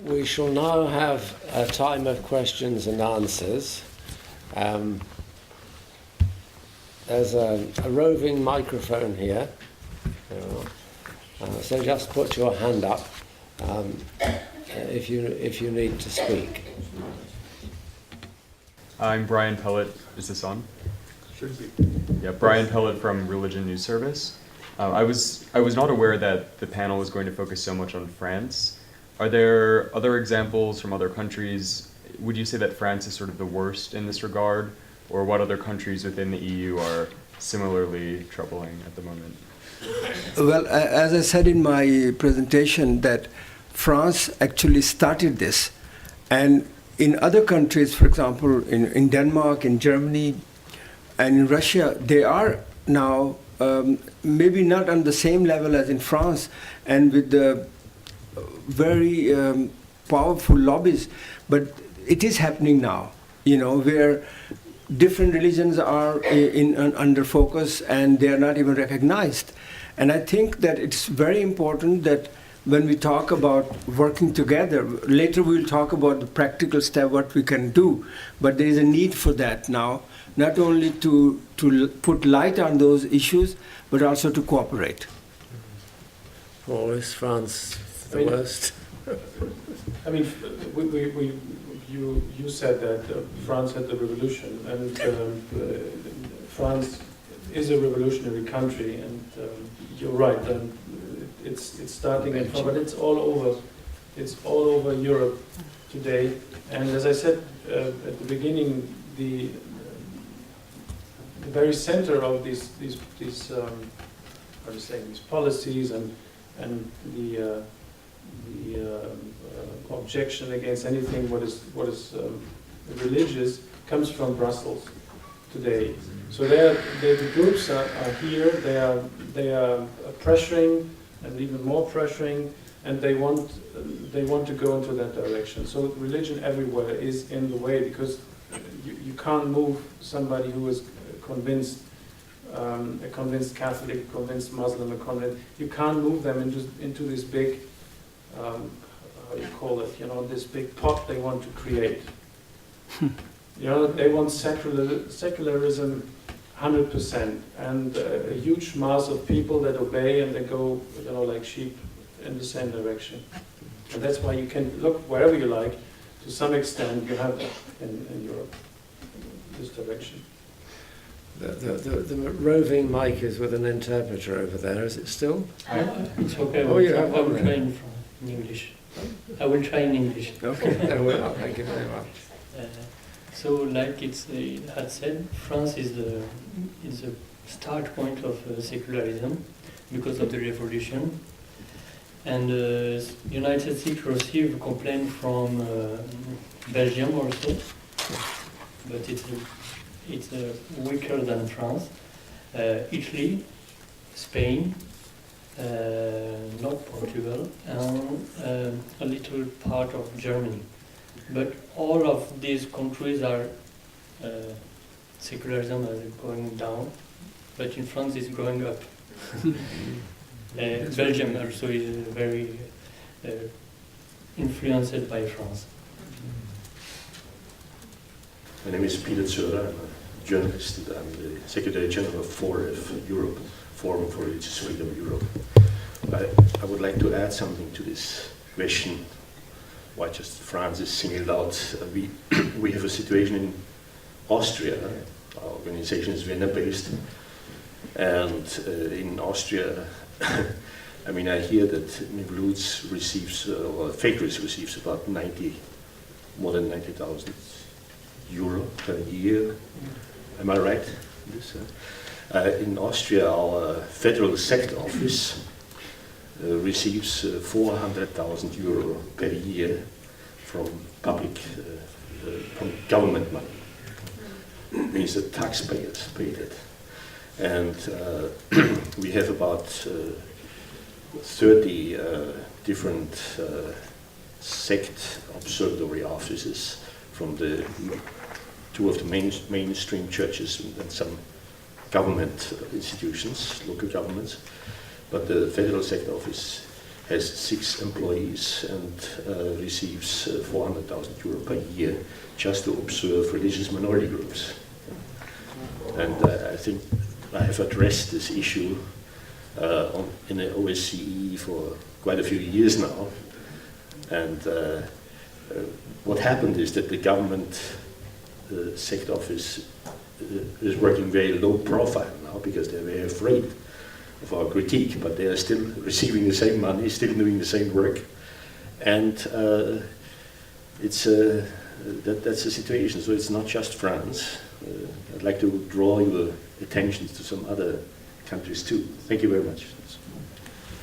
We shall now have a time of questions and answers. There's a roving microphone here, so just put your hand up if you need to speak. I'm Brian Pellet. Is this on? Should be. Yeah, Brian Pellet from Religion News Service. I was not aware that the panel was going to focus so much on France. Are there other examples from other countries? Would you say that France is sort of the worst in this regard? Or what other countries within the EU are similarly troubling at the moment? Well, as I said in my presentation, that France actually started this. And in other countries, for example, in Denmark, in Germany, and in Russia, they are now maybe not on the same level as in France, and with the very powerful lobbies, but it is happening now, where different religions are under focus and they are not even recognized. And I think that it's very important that when we talk about working together, later we'll talk about the practical step, what we can do, but there is a need for that now, not only to put light on those issues, but also to cooperate. Or is France the worst? I mean, you said that France had the revolution, and France is a revolutionary country, and you're right. It's starting in France, but it's all over. It's all over Europe today. And as I said at the beginning, the very center of these how do you say, these policies and the objection against anything what is religious comes from Brussels today. So the groups are here. They are pressuring and even more pressuring, and they want to go into that direction. So religion everywhere is in the way, because you can't move somebody who is convinced. A convinced Catholic, a convinced Muslim, you can't move them into this big, how do you call it? This big pot they want to create. They want secularism 100%, and a huge mass of people that obey and they go, like sheep in the same direction. And that's why you can look wherever you like. To some extent, you have that in Europe, this direction. The roving mic is with an interpreter over there, is it still? It's okay. I will try in English. I will try in English. Okay, there we are. Thank you very much. So, like it had said, France is the start point of secularism because of the revolution. And United States received complaint from Belgium also, but it's weaker than France. Italy, Spain, not Portugal, and a little part of Germany. But all of these countries are secularism is going down, but in France it's going up. Belgium also is very influenced by France. My name is Peter Zörer. I'm a journalist. I'm the Secretary General of FOREF Europe, Forum for Religious Freedom Europe. I would like to add something to this question. Why just France is singled out? We have a situation in Austria. Our organization is Vienna-based, and in Austria, I mean, I hear that Noodt receives, or Fakris receives about more than 90,000 euro per year. Am I right? This, in Austria, our federal sector office receives 400,000 euro per year from from government money. It means that taxpayers pay it. And we have about 30 different sect observatory offices from two of the mainstream churches and some government institutions, local governments. But the federal sector office has 6 employees and receives 400,000 euro per year just to observe religious minority groups. And I think I have addressed this issue in the OSCE for quite a few years now. And what happened is that the government sect office is working very low profile now because they're very afraid of our critique, but they are still receiving the same money, still doing the same work. And that's the situation. So it's not just France. I'd like to draw your attention to some other countries too. Thank you very much.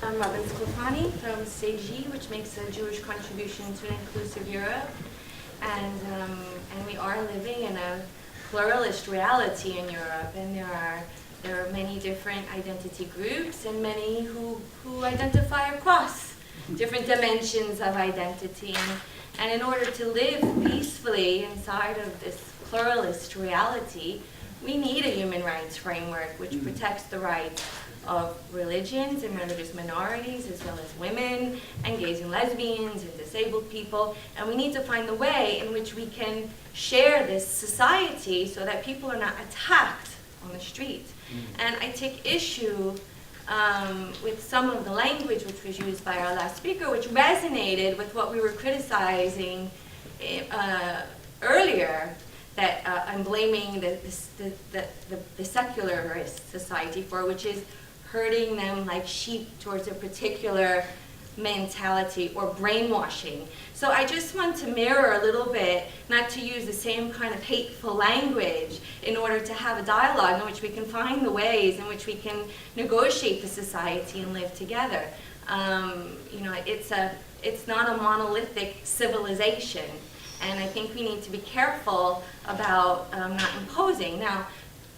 I'm Robin Sklopani from CG, which makes a Jewish contribution to an inclusive Europe. And we are living in a pluralist reality in Europe, and there are many different identity groups and many who identify across different dimensions of identity. And in order to live peacefully inside of this pluralist reality, we need a human rights framework which protects the rights of religions and religious minorities, as well as women and gays and lesbians and disabled people. And we need to find the way in which we can share this society so that people are not attacked on the street. And I take issue with some of the language which was used by our last speaker, which resonated with what we were criticizing earlier, that I'm blaming the secularist society for, which is herding them like sheep towards a particular mentality or brainwashing. So I just want to mirror a little bit, not to use the same kind of hateful language in order to have a dialogue in which we can find the ways in which we can negotiate the society and live together. You know, it's not a monolithic civilization, and I think we need to be careful about not imposing. Now,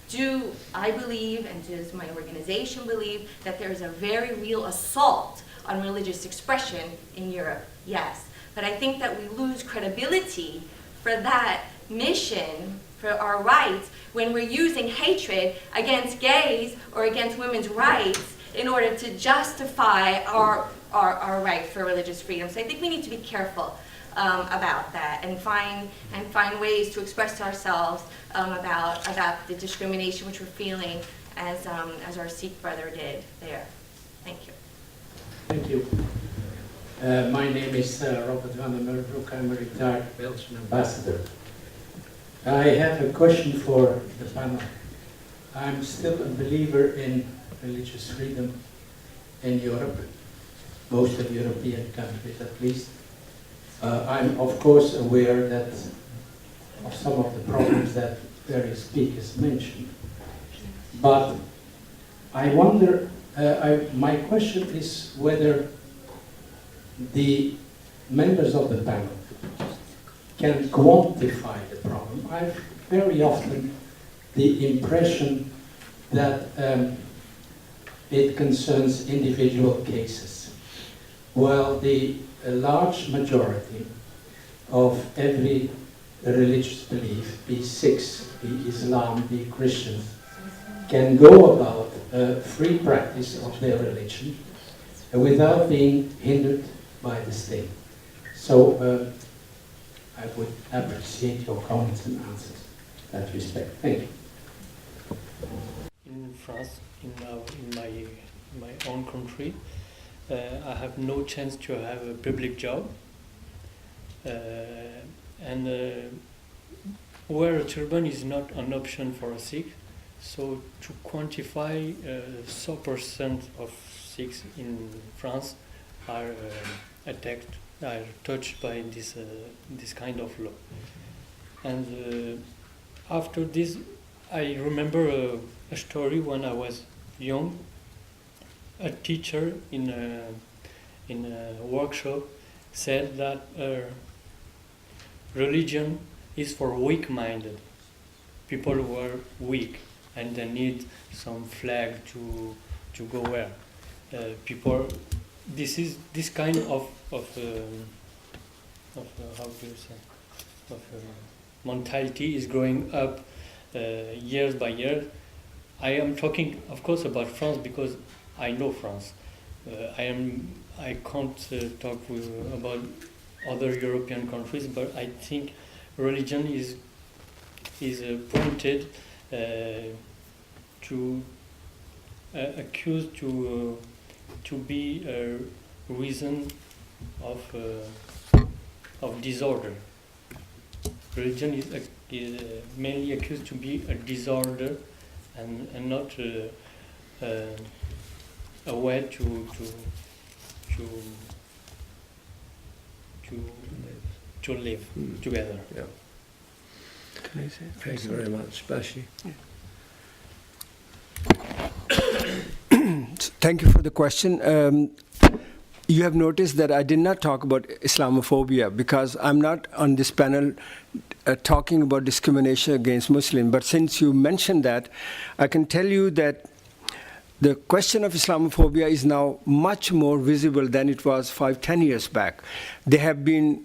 do I believe, and does my organization believe, that there is a very real assault on religious expression in Europe? Yes. But I think that we lose credibility for that mission, for our rights, when we're using hatred against gays or against women's rights in order to justify our right for religious freedom. So I think we need to be careful about that and find ways to express ourselves about the discrimination which we're feeling as our Sikh brother did there. Thank you. Thank you. My name is Robert van der Meulbroek. I'm a retired Belgian ambassador. I have a question for the panel. I'm still a believer in religious freedom in Europe, most of European countries at least. I'm of course aware that of some of the problems that various speakers mentioned, but I wonder, my question is whether the members of the panel can quantify the problem. I've very often the impression that it concerns individual cases, while the large majority of every religious belief, be Sikhs, be Islam, be Christians, can go about free practice of their religion without being hindered by the state. So I would appreciate your comments and answers in that respect. Thank you. In France, in my own country, I have no chance to have a public job, and where a turban is not an option for a Sikh, so to quantify 100% of Sikhs in France are attacked, are touched by this kind of law. And after this, I remember a story when I was young. A teacher in a workshop said that religion is for weak-minded people who are weak and they need some flag to go where. This kind of how do you say, mentality is growing up years by year. I am talking, of course, about France because I know France. I can't talk about other European countries, but I think religion is pointed to accused to be a reason of disorder. Religion is mainly accused to be a disorder and not a way to live together. Yeah. Thanks very much, Bashi. Thank you for the question. You have noticed that I did not talk about Islamophobia because I'm not on this panel talking about discrimination against Muslims. But since you mentioned that, I can tell you that the question of Islamophobia is now much more visible than it was 5-10 years back. There have been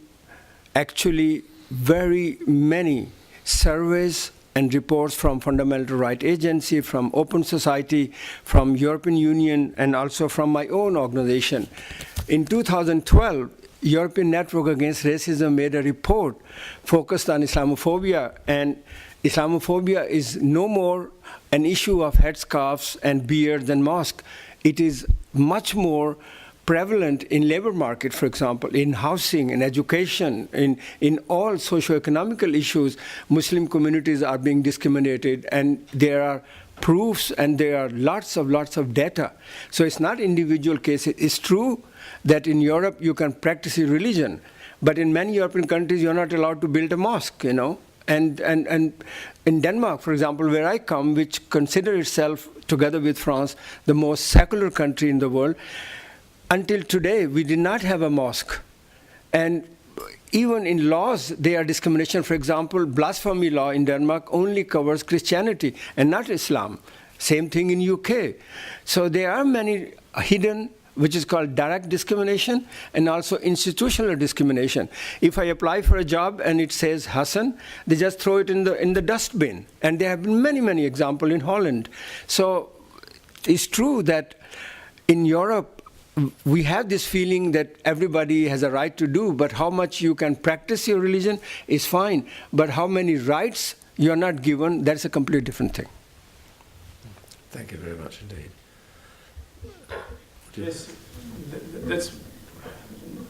actually very many surveys and reports from Fundamental Rights Agency, from Open Society, from European Union, and also from my own organization. In 2012, European Network Against Racism made a report focused on Islamophobia, and Islamophobia is no more an issue of headscarves and beards and mosque. It is much more prevalent in labor market, for example, in housing, in education, in all socio-economical issues. Muslim communities are being discriminated, and there are proofs and there are lots of data. So it's not individual cases. It's true that in Europe you can practice your religion, but in many European countries you're not allowed to build a mosque, you know. And in Denmark, for example, where I come, which considers itself, together with France, the most secular country in the world, until today we did not have a mosque. And even in laws, there are discrimination. For example, blasphemy law in Denmark only covers Christianity and not Islam. Same thing in UK. So there are many hidden, which is called direct discrimination, and also institutional discrimination. If I apply for a job and it says Hassan, they just throw it in the dustbin. And there have been many examples in Holland. So it's true that in Europe, we have this feeling that everybody has a right to do, but how much you can practice your religion is fine. But how many rights you're not given, that's a completely different thing. Thank you very much indeed. Yes, that's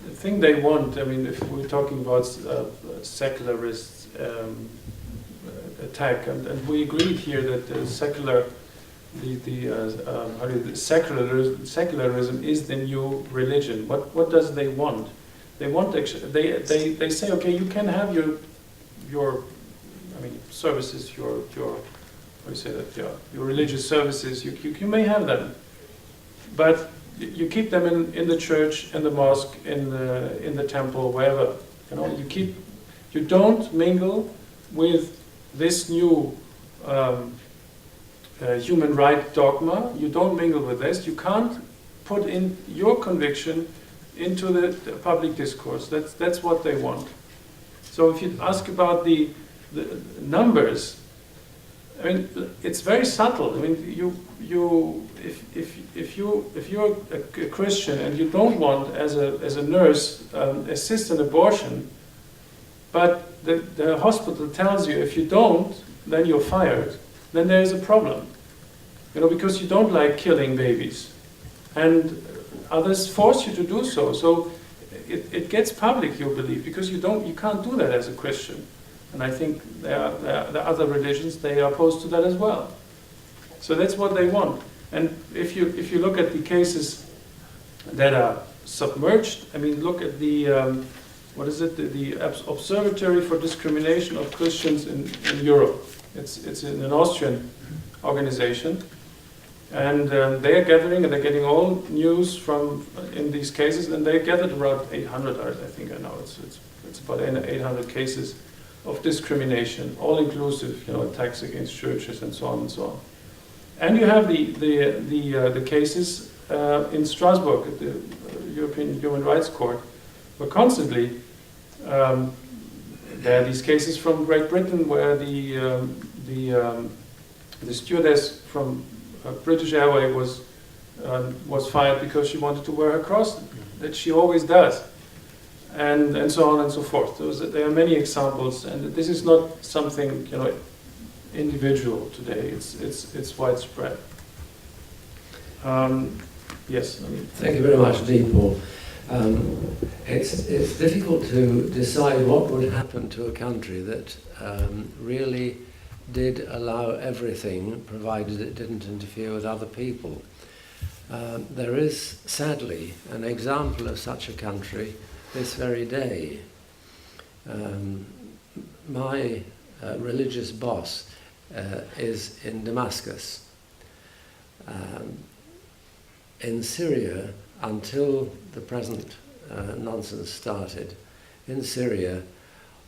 the thing they want. I mean, if we're talking about secularist attack, and we agreed here that the secularism is the new religion. What does they want? They want actually. They say, okay, you can have your services, your what do you say that? Your religious services. You may have them, but you keep them in the church, in the mosque, in the temple, wherever. You know, you don't mingle with this new human right dogma. You don't mingle with this. You can't put in your conviction into the public discourse. That's what they want. So if you ask about the numbers, I mean, it's very subtle. I mean, if you're a Christian and you don't want as a nurse assist an abortion, but the hospital tells you if you don't, then you're fired, then there is a problem. You know, because you don't like killing babies, and others force you to do so. So it gets public, you believe, because you can't do that as a Christian. And I think there are other religions, they are opposed to that as well. So that's what they want. And if you look at the cases that are submerged, I mean, look at the the Observatory for Discrimination of Christians in Europe. It's an Austrian organization, and they are gathering, and they're getting all news from in these cases, and they gathered around 800. I think I know it's about 800 cases of discrimination, all inclusive, you know, attacks against churches and so on and so on. And you have the cases in Strasbourg at the European Human Rights Court, where constantly there are these cases from Great Britain where the stewardess from British Airways was fired because she wanted to wear her cross, that she always does, and so on and so forth. There are many examples, and this is not something individual today. It's widespread. Yes. Thank you very much indeed, Paul. It's difficult to decide what would happen to a country that really did allow everything, provided it didn't interfere with other people. There is, sadly, an example of such a country this very day. My religious boss is in Damascus. In Syria, until the present nonsense started, in Syria,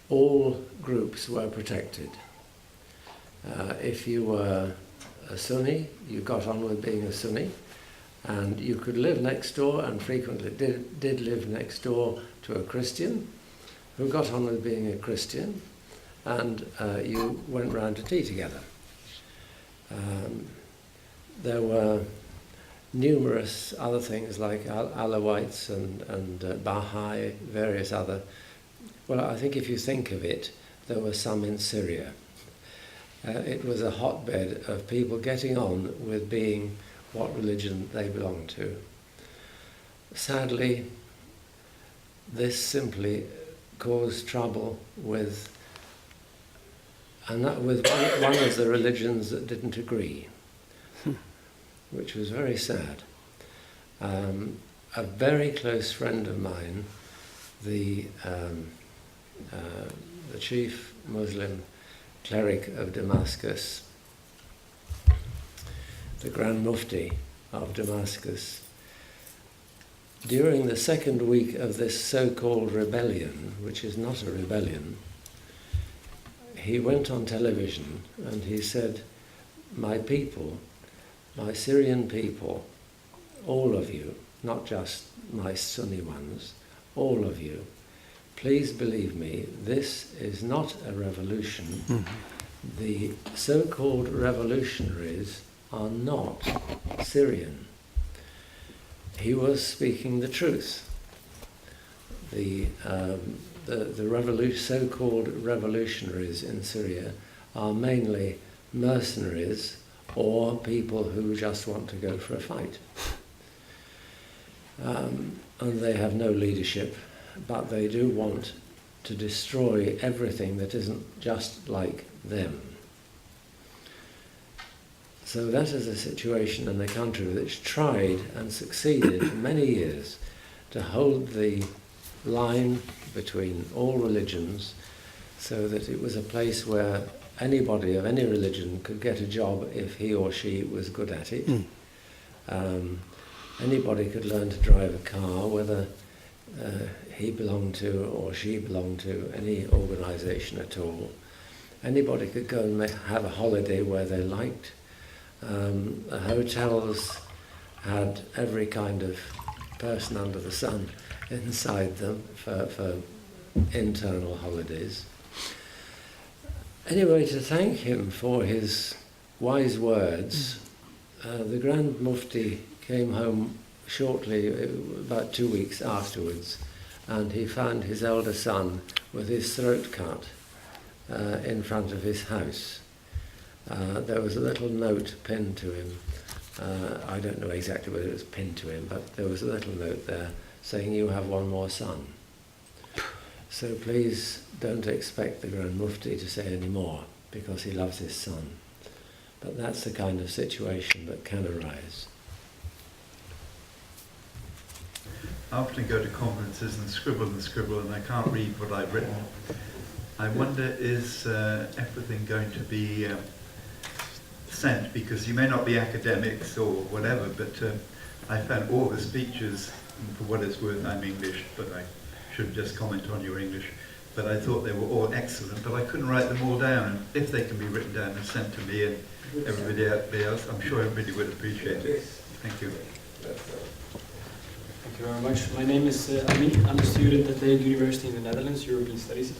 all groups were protected. If you were a Sunni, you got on with being a Sunni, and you could live next door, and frequently did live next door to a Christian, who got on with being a Christian, and you went round to tea together. There were numerous other things like Alawites and Baha'i, various other. Well, I think if you think of it, there were some in Syria. It was a hotbed of people getting on with being what religion they belonged to. Sadly, this simply caused trouble with one of the religions that didn't agree, which was very sad. A very close friend of mine, the chief Muslim cleric of Damascus, the Grand Mufti of Damascus, during the second week of this so-called rebellion, which is not a rebellion, he went on television and he said, "My people, my Syrian people, all of you, not just my Sunni ones, all of you, please believe me, this is not a revolution. Mm-hmm. The so-called revolutionaries are not Syrian." He was speaking the truth. The so-called revolutionaries in Syria are mainly mercenaries or people who just want to go for a fight. And they have no leadership, but they do want to destroy everything that isn't just like them. So that is a situation in a country which tried and succeeded for many years to hold the line between all religions so that it was a place where anybody of any religion could get a job if he or she was good at it. Anybody could learn to drive a car, whether he belonged to or she belonged to any organisation at all. Anybody could go and have a holiday where they liked. Hotels had every kind of person under the sun inside them for internal holidays. Anyway, to thank him for his wise words, the Grand Mufti came home shortly, about 2 weeks afterwards, and he found his elder son with his throat cut in front of his house. There was a little note pinned to him. I don't know exactly whether it was pinned to him, but there was a little note there saying, "You have one more son." So please don't expect the Grand Mufti to say any more, because he loves his son. But that's the kind of situation that can arise. I often go to conferences and scribble, and I can't read what I've written. I wonder, is everything going to be sent? Because you may not be academics or whatever, but I found all the speeches, and for what it's worth, I'm English, but I should just comment on your English, but I thought they were all excellent, but I couldn't write them all down. And if they can be written down and sent to me and everybody else, I'm sure everybody would appreciate it. Thank you. Thank you very much. My name is Ami. I'm a student at the University in the Netherlands, European Studies.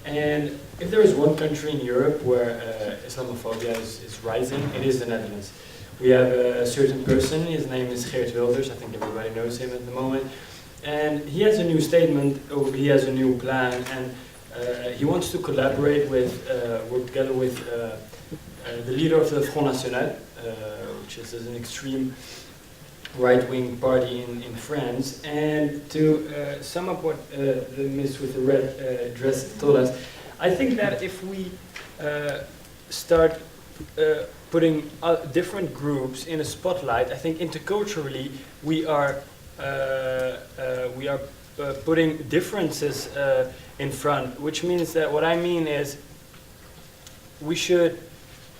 And if there is one country in Europe where Islamophobia is rising, it is the Netherlands. We have a certain person, his name is Geert Wilders, I think everybody knows him at the moment, and he has a new statement, or he has a new plan, and he wants to collaborate with, work together with the leader of the Front National, which is an extreme right-wing party in France. And to sum up what the miss with the red dress told us, I think that if we start putting different groups in a spotlight, I think interculturally we are putting differences in front, which means that what I mean is we should,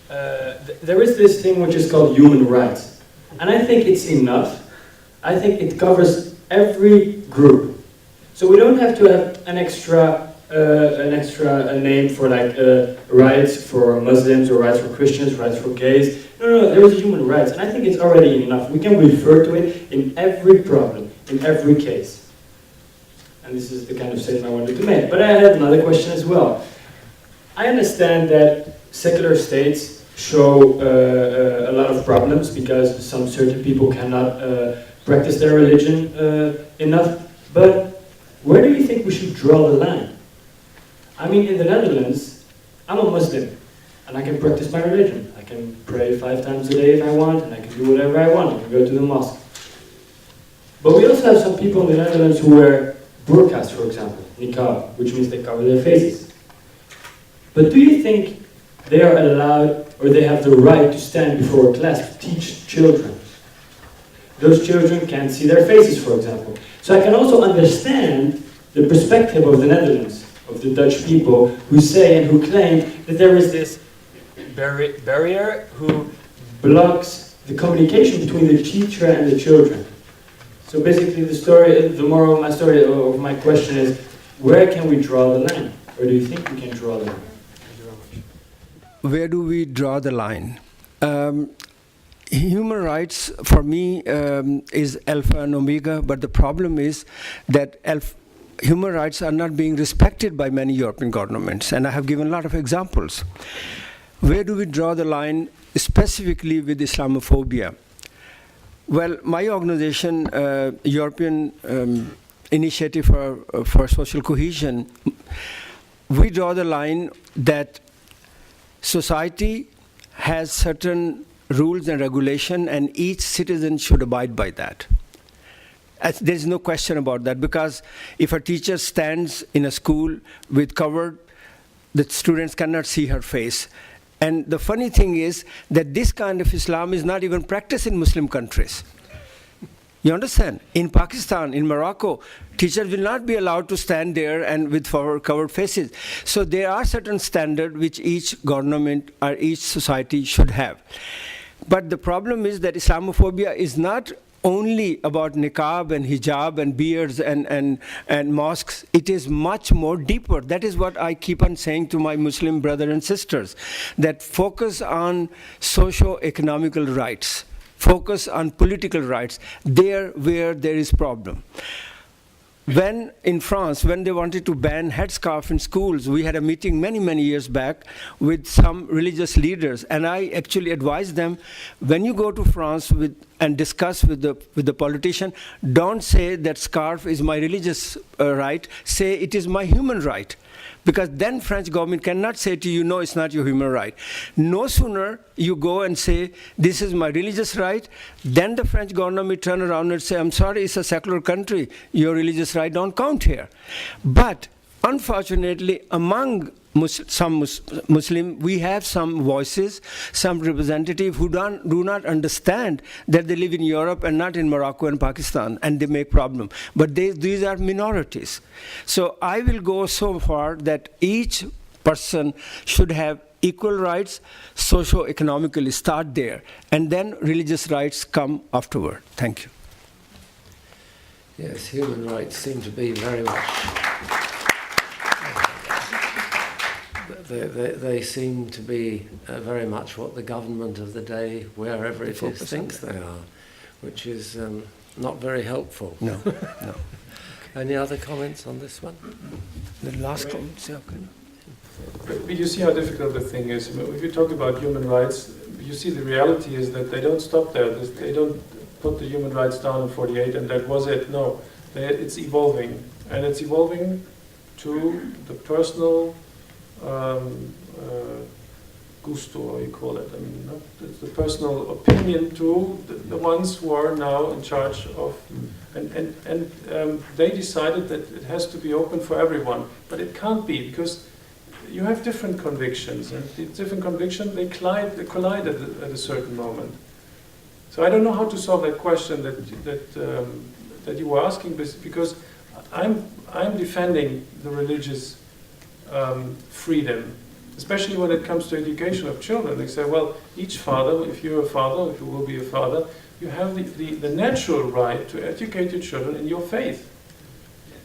there is this thing which is called human rights. And I think it's enough. I think it covers every group. So we don't have to have an extra name for like rights for Muslims or rights for Christians, rights for gays. No, there is human rights. And I think it's already enough. We can refer to it in every problem, in every case. And this is the kind of statement I wanted to make. But I had another question as well. I understand that secular states show a lot of problems because some certain people cannot practice their religion enough. But where do you think we should draw the line? I mean, in the Netherlands, I'm a Muslim and I can practice my religion. I can pray 5 times a day if I want, and I can do whatever I want. I can go to the mosque. But we also have some people in the Netherlands who wear burqas, for example, niqab, which means they cover their faces. But do you think they are allowed, or they have the right to stand before a class to teach children? Those children can't see their faces, for example. So I can also understand the perspective of the Netherlands, of the Dutch people, who say and who claim that there is this barrier who blocks the communication between the teacher and the children. So basically the moral of my story, of my question is, where can we draw the line? Where do you think we can draw the line? Where do we draw the line? Human rights, for me, is alpha and omega, but the problem is that human rights are not being respected by many European governments, and I have given a lot of examples. Where do we draw the line specifically with Islamophobia? Well, my organization, European Initiative for Social Cohesion, we draw the line that society has certain rules and regulation, and each citizen should abide by that. There's no question about that, because if a teacher stands in a school with covered, the students cannot see her face. And the funny thing is that this kind of Islam is not even practiced in Muslim countries. You understand? In Pakistan, in Morocco, teachers will not be allowed to stand there and with covered faces. So there are certain standards which each government or each society should have. But the problem is that Islamophobia is not only about niqab and hijab and beards and mosques. It is much more deeper. That is what I keep on saying to my Muslim brothers and sisters, that focus on socio-economical rights. Focus on political rights, there where there is problem. When in France, when they wanted to ban headscarf in schools, we had a meeting many years back with some religious leaders, and I actually advised them, when you go to France and discuss with the politician, don't say that scarf is my religious right, say it is my human right. Because then French government cannot say to you, no, it's not your human right. No sooner you go and say, this is my religious right, then the French government will turn around and say, I'm sorry, it's a secular country, your religious right don't count here. But unfortunately, among some Muslim, we have some voices, some representatives who do not understand that they live in Europe and not in Morocco and Pakistan, and they make problem. But these are minorities. So I will go so far that each person should have equal rights, socio-economically start there, and then religious rights come afterward. Thank you. Yes, human rights seem to be very much... They seem to be very much what the government of the day, wherever it is, thinks they are, which is not very helpful. No. Any other comments on this one? The last comments, yeah. But you see how difficult the thing is. If you talk about human rights, you see, the reality is that they don't stop there. They don't put the human rights down in 48 and that was it. No, it's evolving. And it's evolving to the personal gusto, or you call it. I mean, it's the personal opinion to the ones who are now in charge of, and they decided that it has to be open for everyone, but it can't be because you have different convictions, and the different convictions they collide at a certain moment. So I don't know how to solve that question that you were asking, because I'm defending the religious freedom. Especially when it comes to education of children. They say, well, each father, if you're a father, if you will be a father, you have the natural right to educate your children in your faith.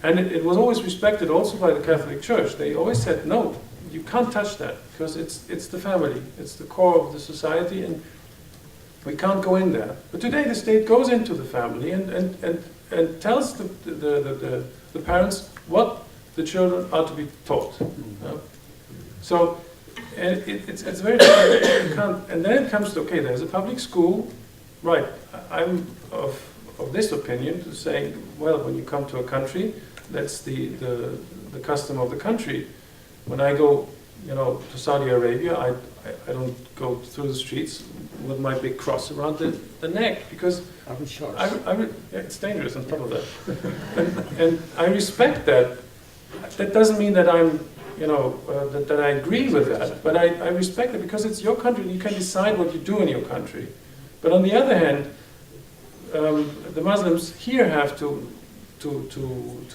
And it was always respected also by the Catholic Church. They always said, no, you can't touch that, because it's the family, it's the core of the society, and we can't go in there. But today the state goes into the family and tells the parents what the children are to be taught. So it's very difficult. You can't, and then it comes to, okay, there's a public school, right? I'm of this opinion to say, well, when you come to a country, that's the custom of the country. When I go, to Saudi Arabia, I don't go through the streets with my big cross around the neck, because it's dangerous on top of that. and I respect that. That doesn't mean that I'm that I agree with that, but I respect it because it's your country and you can decide what you do in your country. But on the other hand, the Muslims here have to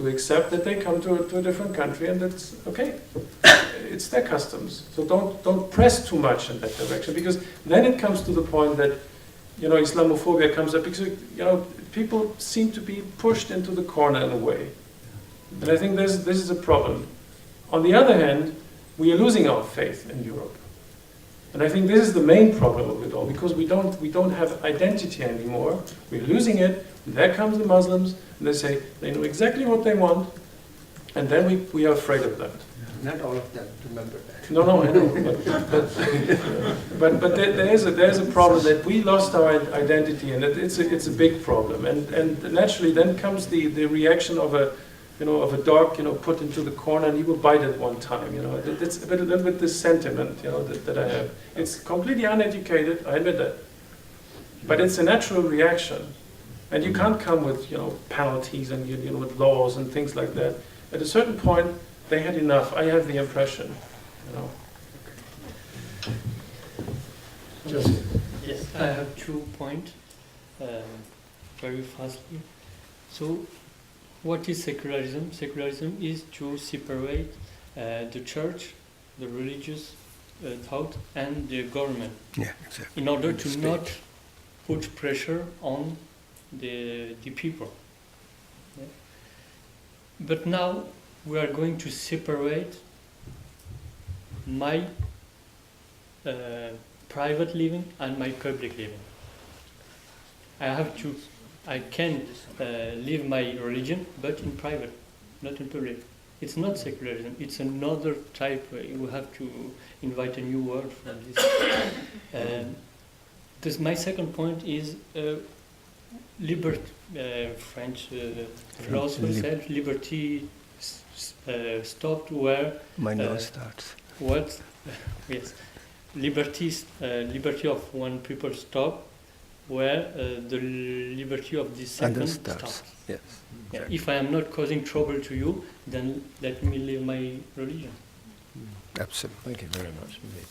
accept that they come to a different country, and that's okay. It's their customs. So don't press too much in that direction, because then it comes to the point that Islamophobia comes up, because people seem to be pushed into the corner in a way, and I think this is a problem. On the other hand, we are losing our faith in Europe. And I think this is the main problem of it all, because we don't have identity anymore. We're losing it, and there comes the Muslims, and they say they know exactly what they want, and then we are afraid of that. Not all of them, remember that. No, I know. But there's a problem that we lost our identity, and it's a big problem. And naturally then comes the reaction of a dog, put into the corner, and he will bite at one time. It's a little bit this sentiment, that I have. It's completely uneducated, I admit that, but it's a natural reaction, and you can't come with penalties and with laws and things like that. At a certain point, they had enough. I have the impression. Yes, I have 2 points, very fastly. So, what is secularism? Secularism is to separate the church, the religious thought, and the government. Yeah, exactly. In order to not put pressure on the people. Yeah. But now we are going to separate my private living and my public living. I can live my religion, but in private, not in public. It's not secularism, it's another type. We have to invite a new word for this. My second point is liberty. French philosopher said liberty stopped where my nose starts. What? Yes, liberty of one people stop where the liberty of the second starts. Yes. Yeah. If I am not causing trouble to you, then let me live my religion. Absolutely. Thank you very much indeed.